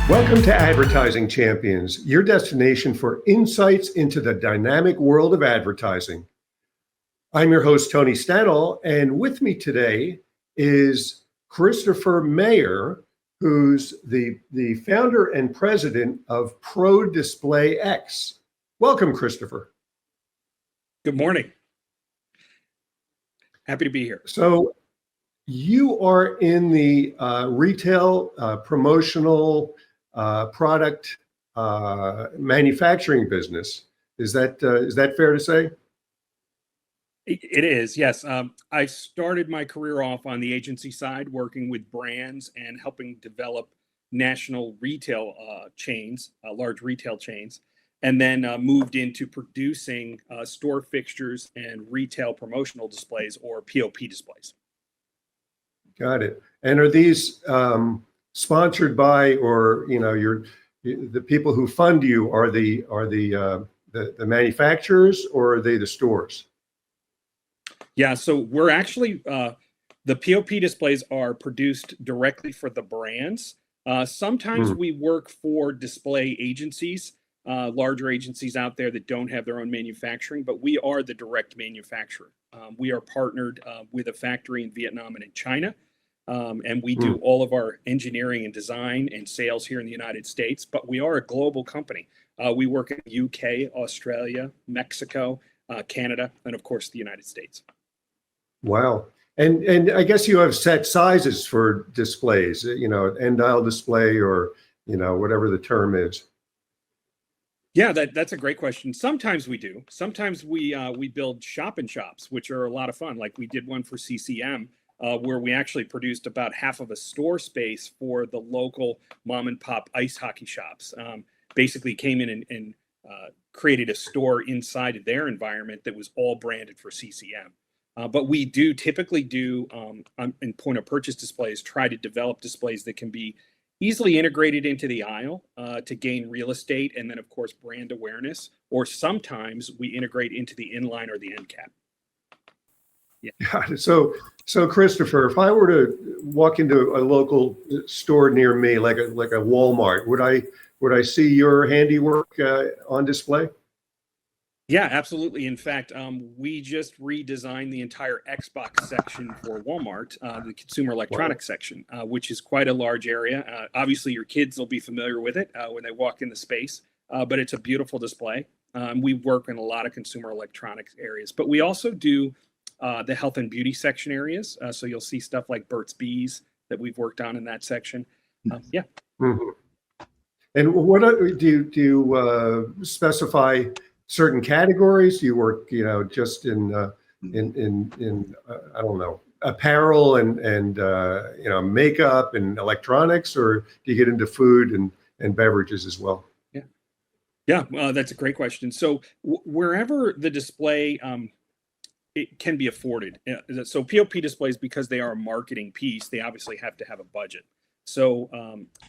Welcome to Advertising Champions, your destination for insights into the dynamic world of advertising. I'm your host, Tony Stanol, and with me today is Christopher Meyer, who's the founder and president of ProDisplayX. Welcome, Christopher. Good morning. Happy to be here. So you are in the retail, promotional, product manufacturing business. Is that fair to say? It is, yes. I started my career off on the agency side, working with brands and helping develop national retail chains, large retail chains, and then moved into producing store fixtures and retail promotional displays, or POP displays. Got it. And are these sponsored by, or the people who fund you are the manufacturers, or are they the stores? Yeah, so we're actually the POP displays are produced directly for the brands. Sometimes we work for display agencies, larger agencies out there that don't have their own manufacturing, but we are the direct manufacturer. We are partnered with a factory in Vietnam and in China. And we do all of our engineering and design and sales here in the United States, but we are a global company. We work in the UK, Australia, Mexico, Canada, and of course, the United States. Wow. And I guess you have set sizes for displays, end aisle display, or, whatever the term is. Yeah, that's a great question. Sometimes we do. Sometimes we build shop in shops, which are a lot of fun. Like we did one for CCM. Where we actually produced about half of a store space for the local mom and pop ice hockey shops. Basically came in and created a store inside of their environment that was all branded for CCM. But we do typically in point of purchase displays, try to develop displays that can be easily integrated into the aisle to gain real estate, and then of course brand awareness, or sometimes we integrate into the inline or the end cap. Yeah. So Christopher, if I were to walk into a local store near me, like a Walmart, would I see your handiwork on display? Yeah, absolutely. In fact, we just redesigned the entire Xbox section for Walmart, the consumer electronics section, which is quite a large area. Obviously, your kids will be familiar with it when they walk in the space, but it's a beautiful display. We work in a lot of consumer electronics areas, but we also do the health and beauty section areas. So you'll see stuff like Burt's Bees that we've worked on in that section. Yeah. Mm-hmm. And what do you specify certain categories? Do you work, just in I don't know, apparel and makeup and electronics, or do you get into food and beverages as well? Yeah. That's a great question. So wherever the display it can be afforded. So POP displays, because they are a marketing piece, they obviously have to have a budget. So,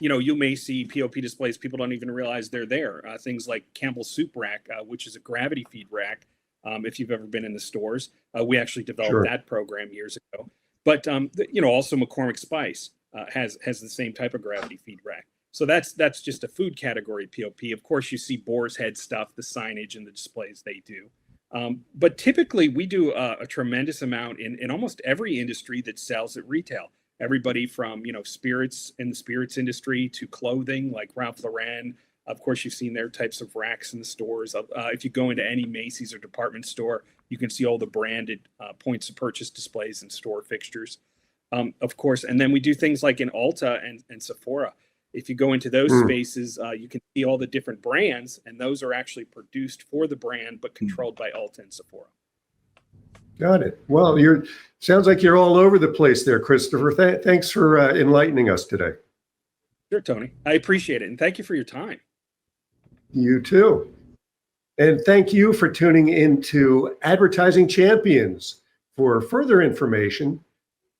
you may see POP displays, people don't even realize they're there. Things like Campbell's Soup Rack, which is a gravity feed rack. If you've ever been in the stores, we actually developed that program years ago. But, also McCormick Spice has the same type of gravity feed rack. So that's just a food category POP. Of course, you see Boar's Head stuff, the signage and the displays they do. But typically we do a tremendous amount in almost every industry that sells at retail. Everybody from, spirits in the spirits industry to clothing like Ralph Lauren. Of course, you've seen their types of racks in the stores. If you go into any Macy's or department store, you can see all the branded points of purchase displays and store fixtures. Of course, and then we do things like in Ulta and Sephora. If you go into those spaces, you can see all the different brands, and those are actually produced for the brand, but controlled by Ulta and Sephora. Got it. Well, sounds like you're all over the place there, Christopher. Thanks for enlightening us today. Sure, Tony. I appreciate it, and thank you for your time. You too. And thank you for tuning into Advertising Champions. For further information,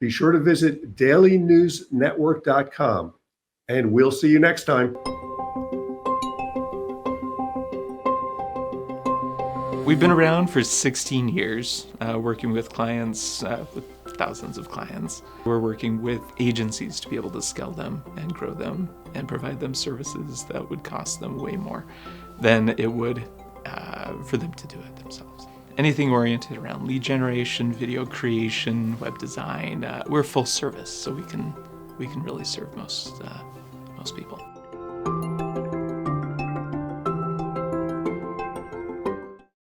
be sure to visit dailynewsnetwork.com. And we'll see you next time. We've been around for 16 years, working with clients with thousands of clients. We're working with agencies to be able to scale them and grow them and provide them services that would cost them way more than it would for them to do it themselves. Anything oriented around lead generation, video creation, web design, we're full service, so we can really serve most people.